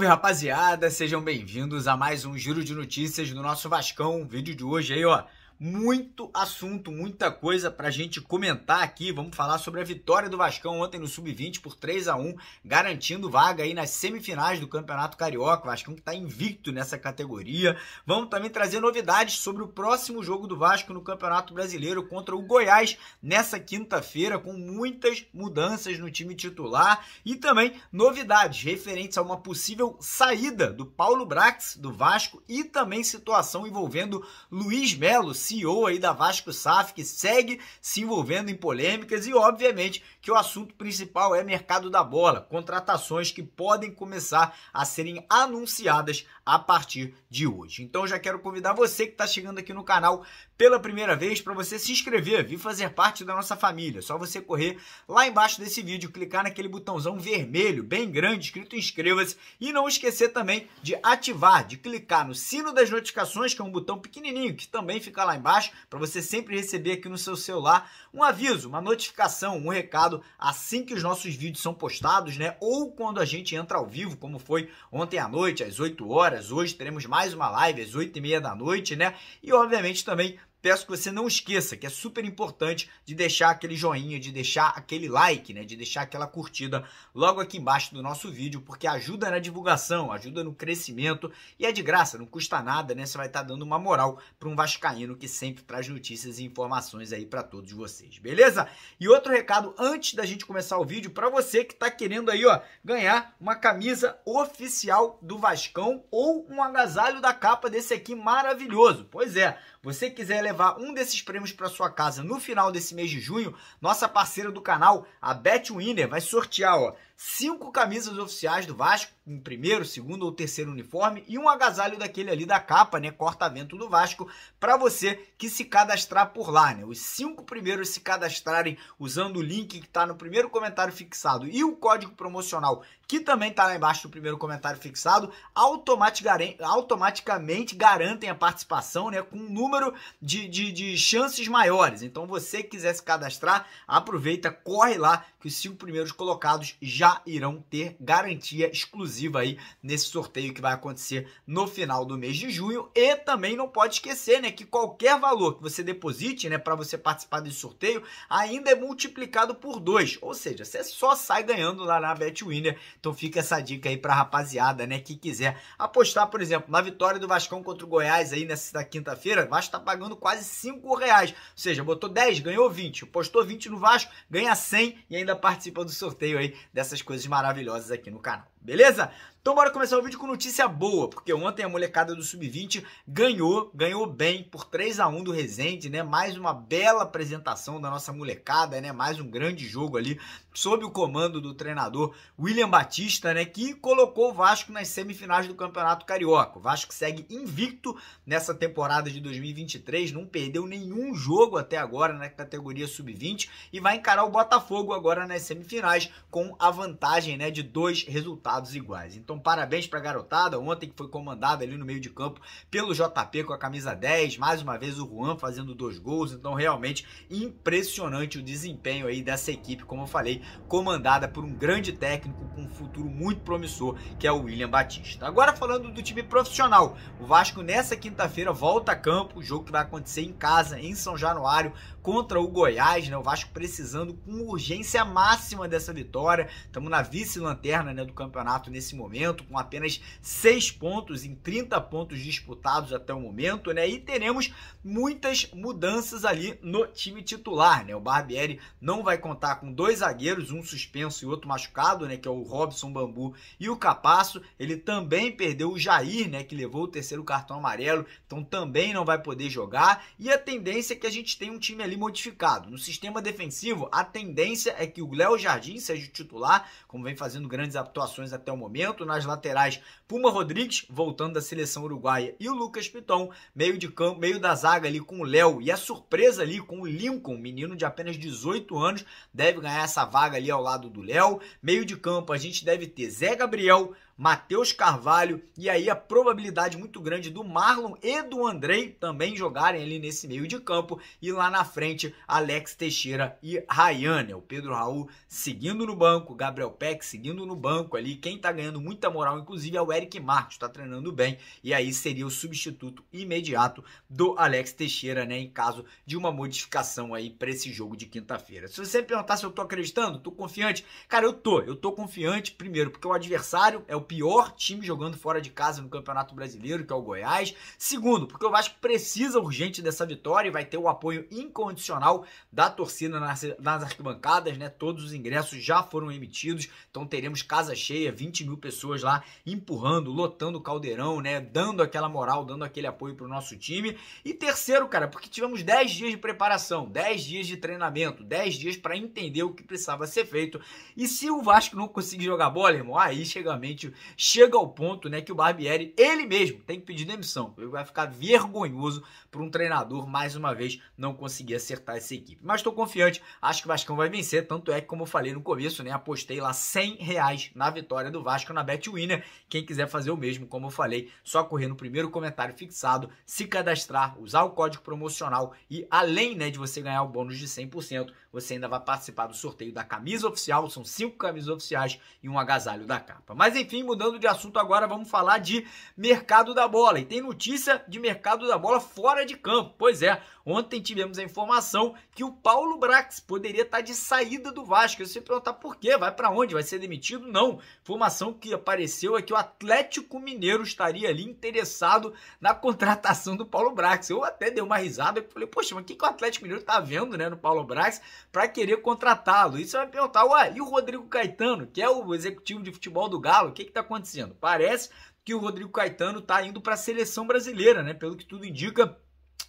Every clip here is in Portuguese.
Salve, rapaziada! Sejam bem-vindos a mais um Giro de Notícias do nosso Vascão. O vídeo de hoje aí, ó, muito assunto, muita coisa pra gente comentar aqui. Vamos falar sobre a vitória do Vascão ontem no Sub-20 por 3-1, garantindo vaga aí nas semifinais do Campeonato Carioca. O Vascão que tá invicto nessa categoria. Vamos também trazer novidades sobre o próximo jogo do Vasco no Campeonato Brasileiro contra o Goiás nessa quinta-feira, com muitas mudanças no time titular e também novidades referentes a uma possível saída do Paulo Brax do Vasco e também situação envolvendo Luiz Melo, CEO aí da Vasco SAF, que segue se envolvendo em polêmicas e, obviamente, que o assunto principal é mercado da bola, contratações que podem começar a serem anunciadas a partir de hoje. Então, já quero convidar você que está chegando aqui no canal pela primeira vez para você se inscrever, vir fazer parte da nossa família. É só você correr lá embaixo desse vídeo, clicar naquele botãozão vermelho, bem grande, escrito inscreva-se e não esquecer também de ativar, de clicar no sino das notificações, que é um botão pequenininho que também fica lá embaixo, para você sempre receber aqui no seu celular um aviso, uma notificação, um recado assim que os nossos vídeos são postados, né? Ou quando a gente entra ao vivo, como foi ontem à noite, às 8 horas. Hoje teremos mais uma live às 8h30 da noite, né? E obviamente também peço que você não esqueça, que é super importante, de deixar aquele joinha, de deixar aquele like, né? De deixar aquela curtida logo aqui embaixo do nosso vídeo, porque ajuda na divulgação, ajuda no crescimento e é de graça, não custa nada, né? Você vai estar dando uma moral para um vascaíno que sempre traz notícias e informações aí para todos vocês, beleza? E outro recado antes da gente começar o vídeo, para você que está querendo aí, ó, ganhar uma camisa oficial do Vascão ou um agasalho da capa desse aqui maravilhoso. Pois é, você quiser levar um desses prêmios para sua casa no final desse mês de junho, nossa parceira do canal, a Betwinner, vai sortear, ó, 5 camisas oficiais do Vasco, em primeiro, segundo ou terceiro uniforme, e um agasalho daquele ali da capa, né, corta-vento do Vasco, para você que se cadastrar por lá, né? Os 5 primeiros se cadastrarem usando o link que está no primeiro comentário fixado e o código promocional, que também está lá embaixo no primeiro comentário fixado, automaticamente garantem a participação, né, com um número de chances maiores. Então, você que quiser se cadastrar, aproveita, corre lá, que os 5 primeiros colocados já irão ter garantia exclusiva aí nesse sorteio que vai acontecer no final do mês de junho. E também não pode esquecer, né, que qualquer valor que você deposite, né, para você participar desse sorteio, ainda é multiplicado por 2, ou seja, você só sai ganhando lá na Betwinner. Então fica essa dica aí pra rapaziada, né, que quiser apostar, por exemplo, na vitória do Vascão contra o Goiás aí nessa quinta-feira. O Vasco tá pagando quase R$5, ou seja, botou 10, ganhou 20, postou 20 no Vasco, ganha 100 e ainda participa do sorteio aí dessas coisas maravilhosas aqui no canal, beleza? Então bora começar o vídeo com notícia boa, porque ontem a molecada do Sub-20 ganhou bem por 3-1 do Resende, né? Mais uma bela apresentação da nossa molecada, né? Mais um grande jogo ali, sob o comando do treinador William Batista, né? Que colocou o Vasco nas semifinais do Campeonato Carioca. O Vasco segue invicto nessa temporada de 2023, não perdeu nenhum jogo até agora na categoria Sub-20 e vai encarar o Botafogo agora nas semifinais com a vantagem, né, de 2 resultados iguais. Então, parabéns para a garotada, ontem que foi comandada ali no meio de campo pelo JP com a camisa 10, mais uma vez o Juan fazendo 2 gols, então realmente impressionante o desempenho aí dessa equipe, como eu falei, comandada por um grande técnico com um futuro muito promissor, que é o William Batista. Agora falando do time profissional, o Vasco nessa quinta-feira volta a campo, o jogo que vai acontecer em casa, em São Januário, contra o Goiás, né? O Vasco precisando com urgência máxima dessa vitória. Estamos na vice-lanterna, né, do campeonato nesse momento, com apenas 6 pontos em 30 pontos disputados até o momento, né? E teremos muitas mudanças ali no time titular, né? O Barbieri não vai contar com 2 zagueiros, um suspenso e outro machucado, né, que é o Robson Bambu e o Capasso. Ele também perdeu o Jair, né, que levou o 3º cartão amarelo, então também não vai poder jogar. E a tendência é que a gente tenha um time ali modificado. No sistema defensivo, a tendência é que o Léo Jardim seja o titular, como vem fazendo grandes atuações até o momento. Nas laterais, Puma Rodrigues, voltando da seleção uruguaia, e o Lucas Piton, meio de campo, meio da zaga ali com o Léo, e a surpresa ali com o Lincoln, menino de apenas 18 anos, deve ganhar essa vaga ali ao lado do Léo. Meio de campo, a gente deve ter Zé Gabriel, Matheus Carvalho, e aí a probabilidade muito grande do Marlon e do Andrei também jogarem ali nesse meio de campo, e lá na frente Alex Teixeira e Ryan, o Pedro Raul seguindo no banco, Gabriel Peck seguindo no banco ali, quem tá ganhando muita moral inclusive é o Eric Marcos, tá treinando bem, e aí seria o substituto imediato do Alex Teixeira, né, em caso de uma modificação aí para esse jogo de quinta-feira. Se você me perguntar se eu tô acreditando, tô confiante, cara, eu tô confiante, primeiro, porque o adversário é o pior time jogando fora de casa no Campeonato Brasileiro, que é o Goiás. Segundo, porque o Vasco precisa urgente dessa vitória e vai ter o apoio incondicional da torcida nas arquibancadas, né? Todos os ingressos já foram emitidos, então teremos casa cheia, 20 mil pessoas lá empurrando, lotando o Caldeirão, né? Dando aquela moral, dando aquele apoio pro nosso time. E terceiro, cara, porque tivemos 10 dias de preparação, 10 dias de treinamento, 10 dias para entender o que precisava ser feito. E se o Vasco não conseguir jogar bola, irmão, aí chega ao ponto, né, que o Barbieri, ele mesmo, tem que pedir demissão. Ele vai ficar vergonhoso para um treinador, mais uma vez, não conseguir acertar essa equipe. Mas estou confiante, acho que o Vascão vai vencer, tanto é que, como eu falei no começo, né, apostei lá R$100 na vitória do Vasco na BetWinner. Quem quiser fazer o mesmo, como eu falei, só correr no primeiro comentário fixado, se cadastrar, usar o código promocional e, além, né, de você ganhar o bônus de 100%, você ainda vai participar do sorteio da camisa oficial, são 5 camisas oficiais e um agasalho da capa. Mas enfim, mudando de assunto agora, vamos falar de mercado da bola. E tem notícia de mercado da bola fora de campo. Pois é, ontem tivemos a informação que o Paulo Brax poderia estar de saída do Vasco. Você perguntar por quê? Vai para onde? Vai ser demitido? Não. Informação que apareceu é que o Atlético Mineiro estaria ali interessado na contratação do Paulo Brax. Eu até dei uma risada e falei, poxa, mas o que o Atlético Mineiro tá vendo, né, no Paulo Brax para querer contratá-lo? E você vai perguntar, ué, e o Rodrigo Caetano, que é o executivo de futebol do Galo, o que tá acontecendo? Parece que o Rodrigo Caetano tá indo para a seleção brasileira, né? Pelo que tudo indica,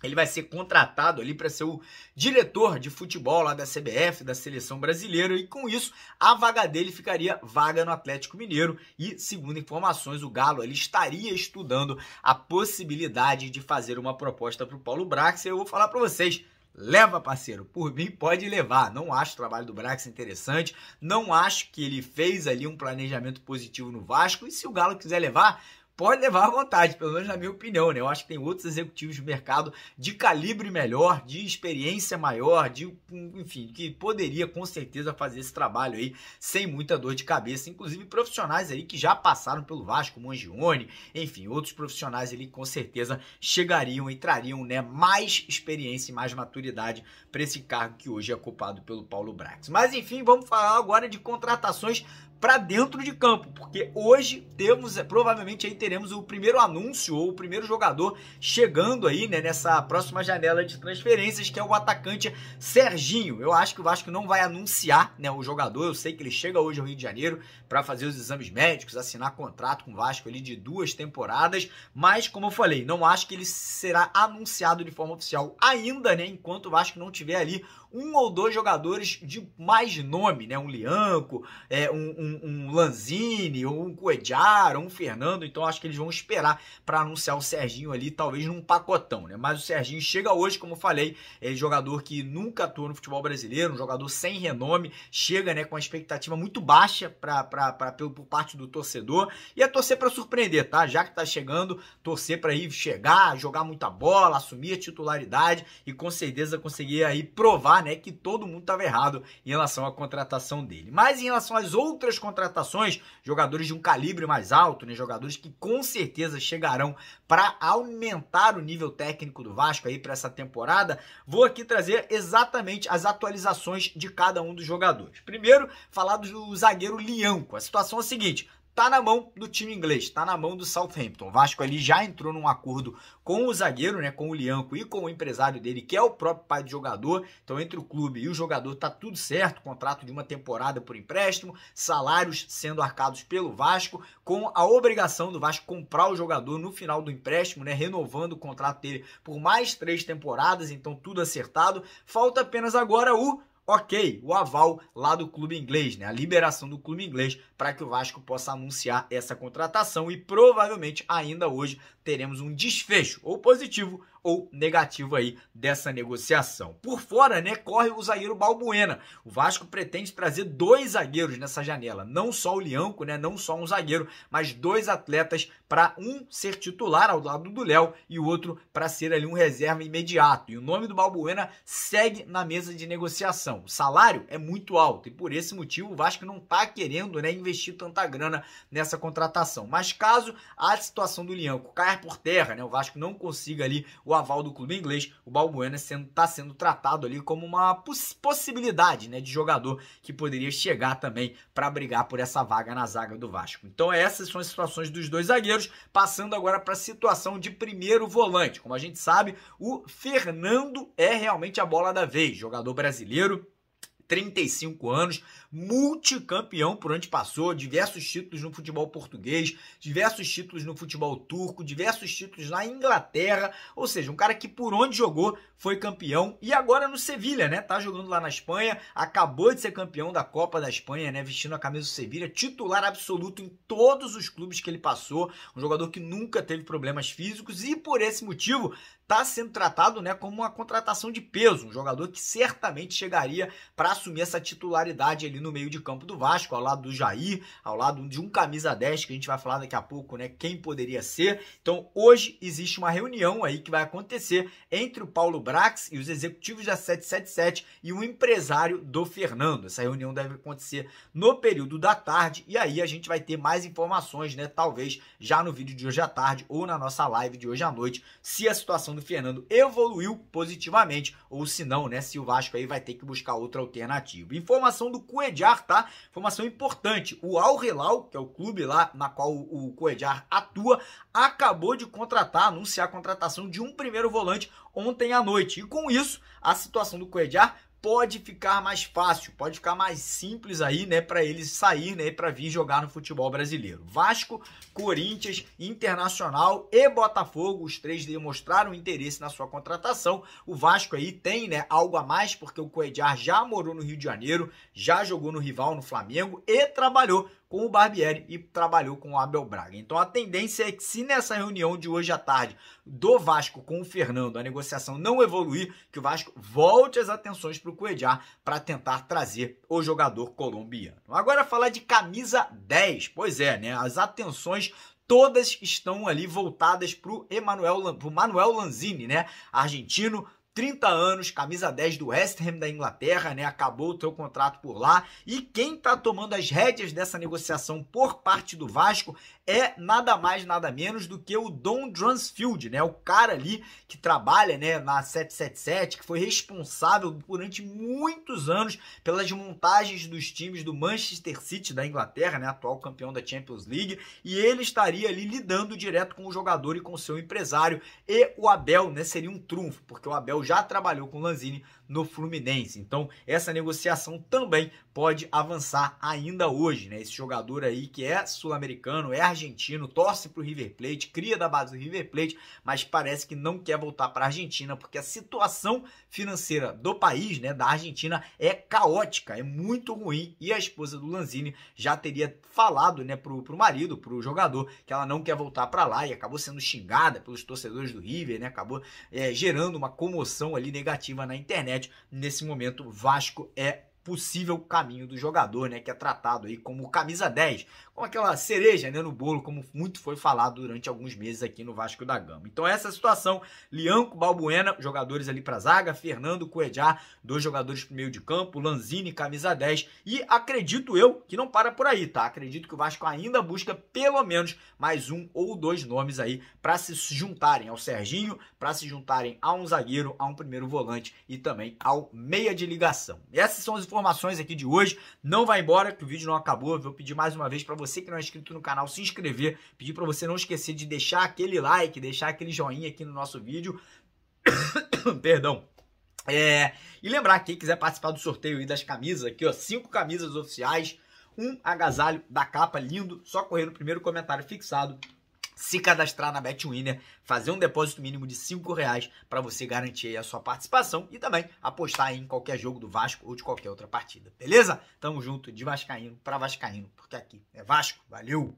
ele vai ser contratado ali para ser o diretor de futebol lá da CBF, da seleção brasileira, e com isso a vaga dele ficaria vaga no Atlético Mineiro. E segundo informações, o Galo ele estaria estudando a possibilidade de fazer uma proposta para o Paulo Brax. Eu vou falar para vocês, leva, parceiro, por mim pode levar. Não acho o trabalho do Brax interessante, não acho que ele fez ali um planejamento positivo no Vasco, e se o Galo quiser levar, pode levar à vontade, pelo menos na minha opinião, né? Eu acho que tem outros executivos de mercado de calibre melhor, de experiência maior, enfim, que poderia com certeza fazer esse trabalho aí sem muita dor de cabeça, inclusive profissionais aí que já passaram pelo Vasco, como Mangione, enfim, outros profissionais ali que com certeza chegariam e trariam, né, mais experiência e mais maturidade para esse cargo que hoje é ocupado pelo Paulo Brax. Mas enfim, vamos falar agora de contratações para dentro de campo, porque hoje provavelmente aí teremos o primeiro anúncio ou o primeiro jogador chegando aí, né, nessa próxima janela de transferências, que é o atacante Serginho. Eu acho que o Vasco não vai anunciar, né, o jogador. Eu sei que ele chega hoje ao Rio de Janeiro para fazer os exames médicos, assinar contrato com o Vasco ali de 2 temporadas, mas como eu falei, não acho que ele será anunciado de forma oficial ainda, né, enquanto o Vasco não tiver ali 1 ou 2 jogadores de mais nome, né, um Lianco, um Lanzini, ou um Cuejar, ou um Fernando. Então acho que eles vão esperar para anunciar o Serginho ali, talvez num pacotão, né? Mas o Serginho chega hoje, como eu falei, é jogador que nunca atuou no futebol brasileiro, um jogador sem renome, chega, né, com uma expectativa muito baixa por parte do torcedor, e é torcer para surpreender, tá? Já que tá chegando, torcer para ir chegar, jogar muita bola, assumir a titularidade e com certeza conseguir aí provar, né, que todo mundo estava errado em relação à contratação dele. Mas em relação às outras contratações, jogadores de um calibre mais alto, né, jogadores que com certeza chegarão para aumentar o nível técnico do Vasco aí para essa temporada, vou aqui trazer exatamente as atualizações de cada um dos jogadores. Primeiro, falar do zagueiro Lianco. A situação é a seguinte: tá na mão do time inglês, tá na mão do Southampton. O Vasco ali já entrou num acordo com o zagueiro, né, com o Lianco e com o empresário dele, que é o próprio pai do jogador. Então, entre o clube e o jogador tá tudo certo, contrato de 1 temporada por empréstimo, salários sendo arcados pelo Vasco, com a obrigação do Vasco comprar o jogador no final do empréstimo, né, renovando o contrato dele por mais 3 temporadas, então tudo acertado. Falta apenas agora o aval lá do clube inglês, né? A liberação do clube inglês para que o Vasco possa anunciar essa contratação, e provavelmente ainda hoje teremos um desfecho, ou positivo ou negativo aí dessa negociação. Por fora, né, corre o zagueiro Balbuena. O Vasco pretende trazer 2 zagueiros nessa janela, não só o Lianco, né, não só um zagueiro, mas 2 atletas para um ser titular ao lado do Léo e o outro para ser ali um reserva imediato. E o nome do Balbuena segue na mesa de negociação. O salário é muito alto e por esse motivo o Vasco não está querendo, né, investir tanta grana nessa contratação. Mas caso a situação do Lianco caia por terra, né, o Vasco não consiga ali o aval do clube inglês, o Balbuena está sendo tratado ali como uma possibilidade, né, de jogador que poderia chegar também para brigar por essa vaga na zaga do Vasco. Então essas são as situações dos 2 zagueiros, passando agora para a situação de primeiro volante. Como a gente sabe, o Fernando é realmente a bola da vez, jogador brasileiro, 35 anos, multicampeão por onde passou, diversos títulos no futebol português, diversos títulos no futebol turco, diversos títulos na Inglaterra, ou seja, um cara que por onde jogou foi campeão e agora no Sevilha, né? Tá jogando lá na Espanha, acabou de ser campeão da Copa da Espanha, né? Vestindo a camisa do Sevilha, titular absoluto em todos os clubes que ele passou, um jogador que nunca teve problemas físicos e por esse motivo está sendo tratado, né, como uma contratação de peso, um jogador que certamente chegaria para assumir essa titularidade ali no meio de campo do Vasco, ao lado do Jair, ao lado de um camisa 10, que a gente vai falar daqui a pouco, né, quem poderia ser. Então, hoje existe uma reunião aí que vai acontecer entre o Paulo Brax e os executivos da 777 e o empresário do Fernando. Essa reunião deve acontecer no período da tarde e aí a gente vai ter mais informações, né, talvez já no vídeo de hoje à tarde ou na nossa live de hoje à noite, se a situação do Fernando evoluiu positivamente ou se não, né, se o Vasco aí vai ter que buscar outra alternativa. Informação do Cuéllar, tá? Informação importante. O Al Hilal, que é o clube lá na qual o Cuéllar atua, acabou de anunciar a contratação de um primeiro volante ontem à noite. E com isso, a situação do Cuéllar pode ficar mais fácil, pode ficar mais simples aí, né, para eles sair, né, para vir jogar no futebol brasileiro. Vasco, Corinthians, Internacional e Botafogo, os 3 demonstraram interesse na sua contratação. O Vasco aí tem, né, algo a mais porque o Cuéllar já morou no Rio de Janeiro, já jogou no rival no Flamengo e trabalhou com o Barbieri e trabalhou com o Abel Braga. Então a tendência é que se nessa reunião de hoje à tarde do Vasco com o Fernando a negociação não evoluir, que o Vasco volte as atenções para o Cuéllar para tentar trazer o jogador colombiano. Agora falar de camisa 10. Pois é, né? As atenções todas estão ali voltadas para o Manuel Lanzini, né? Argentino, 30 anos, camisa 10 do West Ham da Inglaterra, né? Acabou o teu contrato por lá. E quem tá tomando as rédeas dessa negociação por parte do Vasco é nada mais, nada menos do que o Don Dransfield, né? O cara ali que trabalha, né, na 777, que foi responsável durante muitos anos pelas montagens dos times do Manchester City da Inglaterra, né? Atual campeão da Champions League. E ele estaria ali lidando direto com o jogador e com o seu empresário. E o Abel, né, seria um trunfo, porque o Abel já trabalhou com o Lanzini no Fluminense. Então, essa negociação também pode avançar ainda hoje, né? Esse jogador aí que é sul-americano, é argentino, torce para o River Plate, cria da base do River Plate, mas parece que não quer voltar para a Argentina, porque a situação financeira do país, né, da Argentina, é caótica, é muito ruim, e a esposa do Lanzini já teria falado, né, pro marido, pro jogador, que ela não quer voltar para lá, e acabou sendo xingada pelos torcedores do River, né? Acabou gerando uma comoção ali negativa na internet. Nesse momento, Vasco é possível caminho do jogador, né, que é tratado aí como camisa 10, como aquela cereja, né, no bolo, como muito foi falado durante alguns meses aqui no Vasco da Gama. Então essa situação, Lianco, Balbuena, jogadores ali para zaga, Fernando, Cuéllar, 2 jogadores pro meio de campo, Lanzini, camisa 10, e acredito eu que não para por aí, tá? Acredito que o Vasco ainda busca pelo menos mais 1 ou 2 nomes aí para se juntarem ao Serginho, para se juntarem a um zagueiro, a um primeiro volante e também ao meia de ligação. Essas são as informações aqui de hoje. Não vai embora que o vídeo não acabou. Eu vou pedir mais uma vez para você que não é inscrito no canal se inscrever, pedir para você não esquecer de deixar aquele like, deixar aquele joinha aqui no nosso vídeo. Perdão. E lembrar, quem quiser participar do sorteio aí das camisas aqui, ó, 5 camisas oficiais, um agasalho da capa lindo, só correr no primeiro comentário fixado, se cadastrar na BetWinner, fazer um depósito mínimo de R$5 para você garantir aí a sua participação e também apostar aí em qualquer jogo do Vasco ou de qualquer outra partida, beleza? Tamo junto, de vascaíno para vascaíno, porque aqui é Vasco, valeu!